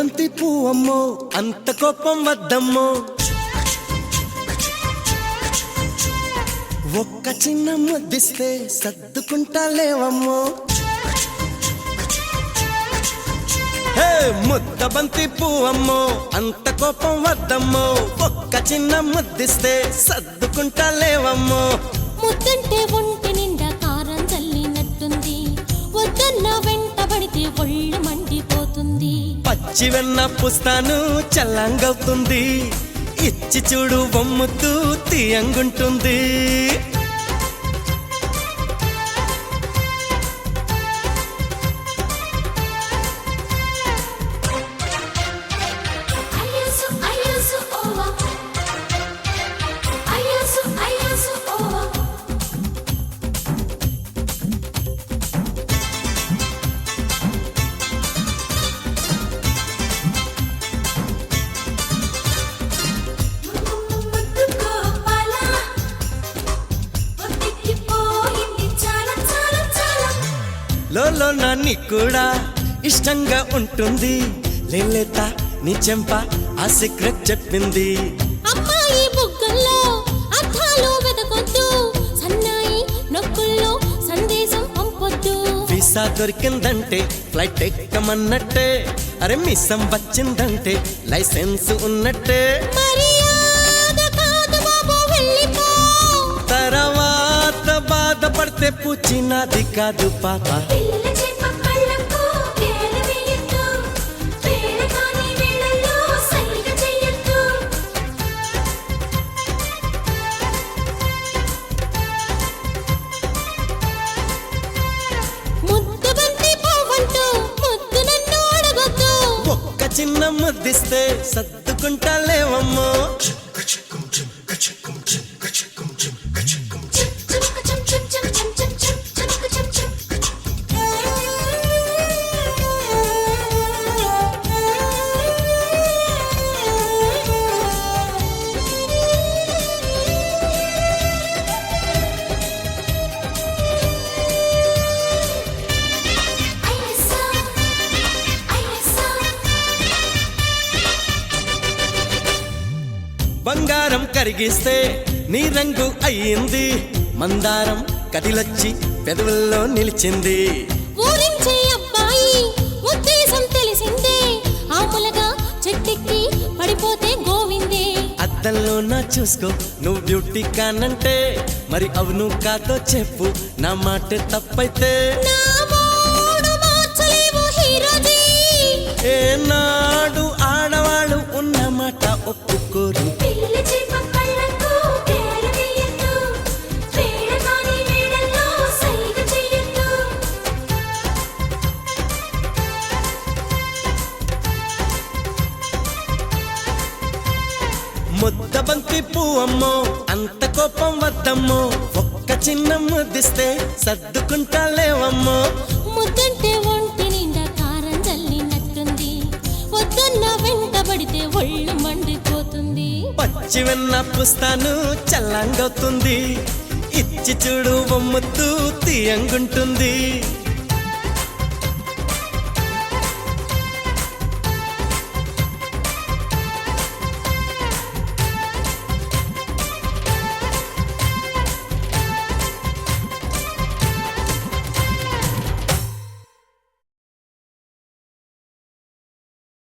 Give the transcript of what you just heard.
బంతి పువ్వమ్మో అంత కోపం వద్దమ్మో ఒక్క చిన్న ముద్దిస్తే సర్దుకుంటా లేవమ్మో ముద్ద బంతి పువ్వమ్మో అంత కోపం వద్దమ్మో ఒక్క చిన్న ముద్దిస్తే సర్దుకుంటా లేవమ్మో ముద్దంటే ఒంటి నిండా కారం చల్లినట్టుంది వద్దన్న వెంటబడితే ఒళ్ళు మండిపోతుంది పచ్చి వెన్న పుస్తాను చల్లంగవుతుంది ఇచ్చి చూడు బొమ్ముతూ తీయంగుంటుంది లోలో నాన్ని కూడా ఇష్టంగా ఉంటుంది లేలేత నీ చెంప ఆ సీక్రెట్ చెప్పింది అమ్మాయి బుగ్గల్లో అర్థాలు వెతకొద్దు సన్నాయి నొక్కుల్లో సందేశం పంపొద్దు వీసా దొరికిందంటే ఫ్లైట్ ఎక్కమన్నట్టే అరే మిస్సం వచ్చిందంటే లైసెన్స్ ఉన్నట్టే మర్యాద కాదు బాబు వెళ్ళిపో తర్వాత బాధపడితే పూచినది కాదు పాప ఒక్క చిన్న ముద్దిస్తే సర్దుకుంటా లేవమ్మో బంగారం కరిగిస్తే నీ రంగు అయ్యింది మందారం కదిలొచ్చి పెదవుల్లో నిలిచింది ఊరించే అబ్బాయి ఉద్దేశం తెలిసిందే ఆములగా చెట్టెక్కి పడిపోతే గోవిందే అద్దంలో నా చూసుకో నువ్వు బ్యూటీ కానంటే మరి అవును కాదో చెప్పు నా మాట తప్పైతే ఏనాడు ఆడవాళ్ళు ఉన్న మాట ఒప్పుకోరు ముద్ద బంతి పువ్వమ్మో అంత కోపం వద్దమ్మో ఒక్క చిన్న ముద్దిస్తే సర్దుకుంటా లేవమ్మో ముద్దంటే ఒంటి నిండా కారం చల్లినట్టుంది వద్దన్న వెంటబడితే ఒళ్ళు మండిపోతుంది పచ్చి వెన్న పుస్తాను చల్లంగవుతుంది ఇచ్చి చూడు బొమ్ముతూ తీయంగుంటుంది